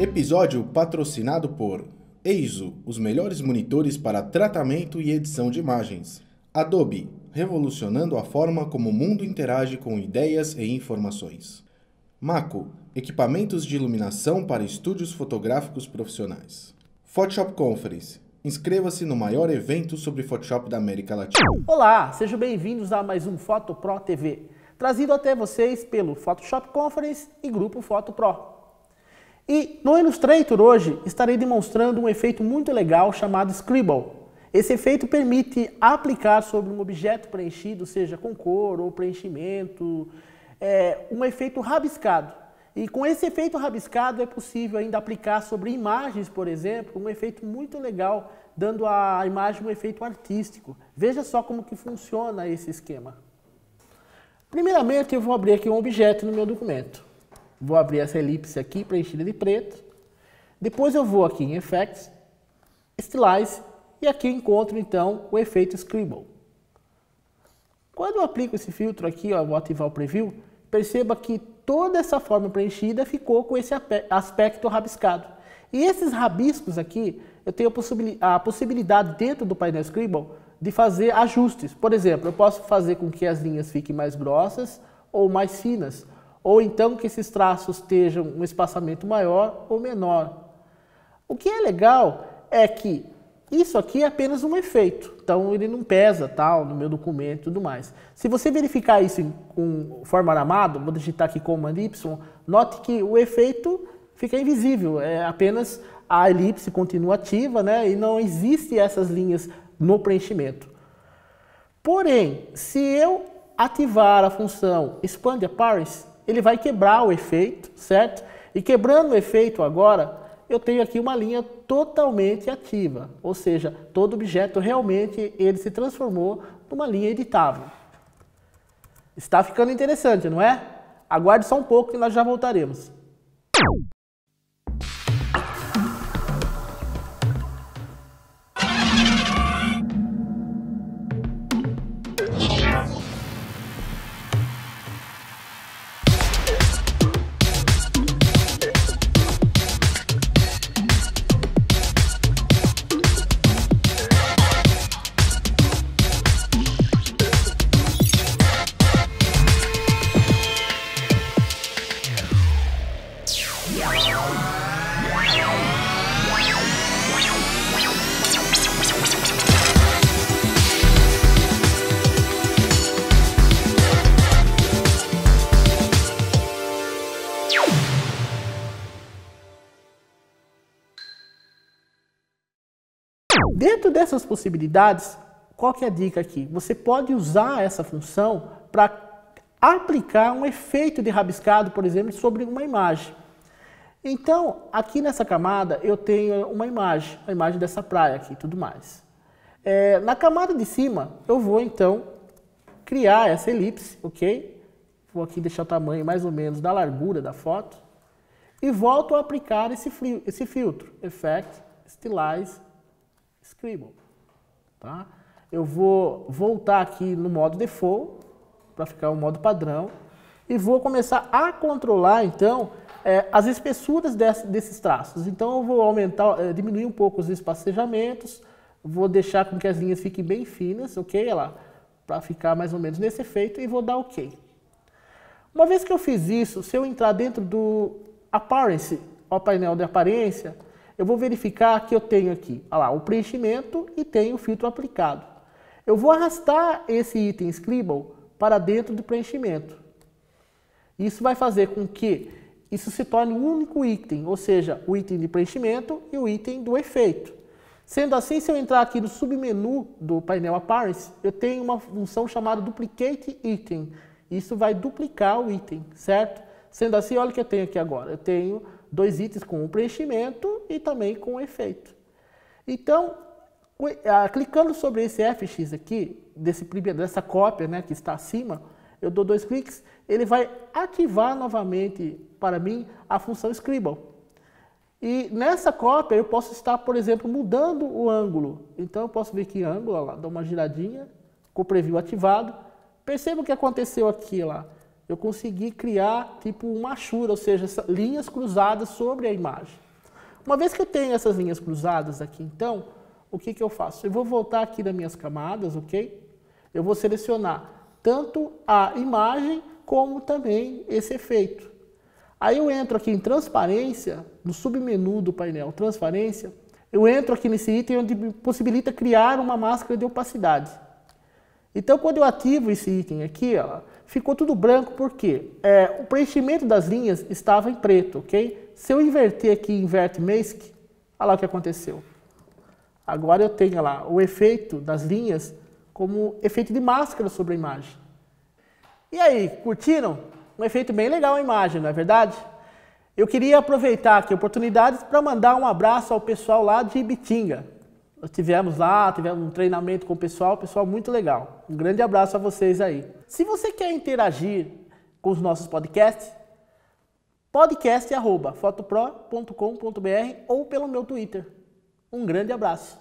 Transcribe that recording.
Episódio patrocinado por Eizo, os melhores monitores para tratamento e edição de imagens. Adobe, revolucionando a forma como o mundo interage com ideias e informações. Mako, equipamentos de iluminação para estúdios fotográficos profissionais. Photoshop Conference, inscreva-se no maior evento sobre Photoshop da América Latina. Olá, sejam bem-vindos a mais um Foto Pro TV, trazido até vocês pelo Photoshop Conference e Grupo Foto Pro. E no Illustrator hoje estarei demonstrando um efeito muito legal chamado Scribble. Esse efeito permite aplicar sobre um objeto preenchido, seja com cor ou preenchimento, um efeito rabiscado. E com esse efeito rabiscado é possível ainda aplicar sobre imagens, por exemplo, um efeito muito legal, dando à imagem um efeito artístico. Veja só como que funciona esse esquema. Primeiramente eu vou abrir aqui um objeto no meu documento. Vou abrir essa elipse aqui, preenchida de preto. Depois eu vou aqui em Effects, Stylize, e aqui eu encontro então o efeito Scribble. Quando eu aplico esse filtro aqui, ó, vou ativar o Preview, perceba que toda essa forma preenchida ficou com esse aspecto rabiscado. E esses rabiscos aqui, eu tenho a possibilidade dentro do painel Scribble de fazer ajustes. Por exemplo, eu posso fazer com que as linhas fiquem mais grossas ou mais finas, ou então que esses traços estejam um espaçamento maior ou menor. O que é legal é que isso aqui é apenas um efeito, então ele não pesa tal no meu documento e tudo mais. Se você verificar isso com forma aramado, vou digitar aqui Command Y, note que o efeito fica invisível, é apenas a elipse continua ativa, né, e não existe essas linhas no preenchimento. Porém, se eu ativar a função Expand Appearance, ele vai quebrar o efeito, certo? E quebrando o efeito agora, eu tenho aqui uma linha totalmente ativa, ou seja, todo objeto realmente ele se transformou numa linha editável. Está ficando interessante, não é? Aguarde só um pouco que nós já voltaremos. Dentro dessas possibilidades, qual que é a dica aqui? Você pode usar essa função para aplicar um efeito de rabiscado, por exemplo, sobre uma imagem. Então, aqui nessa camada eu tenho uma imagem, a imagem dessa praia aqui e tudo mais. Na camada de cima, eu vou então criar essa elipse, ok? Vou aqui deixar o tamanho mais ou menos da largura da foto e volto a aplicar esse filtro, Effect, Stylize, Scribble, tá? Eu vou voltar aqui no modo Default, para ficar o modo padrão, e vou começar a controlar, então, as espessuras desses traços. Então, eu vou aumentar, diminuir um pouco os espacejamentos, vou deixar com que as linhas fiquem bem finas, ok? Olha lá, para ficar mais ou menos nesse efeito, e vou dar ok. Uma vez que eu fiz isso, se eu entrar dentro do Appearance, o painel de aparência, eu vou verificar que eu tenho aqui, olha lá, o preenchimento e tenho o filtro aplicado. Eu vou arrastar esse item Scribble para dentro do preenchimento. Isso vai fazer com que isso se torne um único item, ou seja, o item de preenchimento e o item do efeito. Sendo assim, se eu entrar aqui no submenu do painel Appearance, eu tenho uma função chamada Duplicate Item. Isso vai duplicar o item, certo? Sendo assim, olha o que eu tenho aqui agora. Eu tenho dois itens com o preenchimento e também com o efeito. Então, clicando sobre esse FX aqui, dessa cópia, né, que está acima, eu dou dois cliques, ele vai ativar novamente para mim a função Scribble. E nessa cópia eu posso estar, por exemplo, mudando o ângulo. Então eu posso vir aqui ângulo, ó lá, dou uma giradinha, com o Preview ativado. Perceba o que aconteceu aqui, lá. Eu consegui criar tipo uma hachura, ou seja, linhas cruzadas sobre a imagem. Uma vez que eu tenho essas linhas cruzadas aqui, então, o que eu faço? Eu vou voltar aqui nas minhas camadas, ok? Eu vou selecionar tanto a imagem como também esse efeito. Aí eu entro aqui em transparência, no submenu do painel transparência, eu entro aqui nesse item onde me possibilita criar uma máscara de opacidade. Então, quando eu ativo esse item aqui, ó, ficou tudo branco, porque o preenchimento das linhas estava em preto, ok? Se eu inverter aqui, inverte Mask, olha lá o que aconteceu. Agora eu tenho lá o efeito das linhas como efeito de máscara sobre a imagem. E aí, curtiram? Um efeito bem legal a imagem, não é verdade? Eu queria aproveitar aqui a oportunidade para mandar um abraço ao pessoal lá de Ibitinga. Nós tivemos um treinamento com o pessoal muito legal. Um grande abraço a vocês aí. Se você quer interagir com os nossos podcasts, podcast@fotopro.com.br ou pelo meu Twitter. Um grande abraço.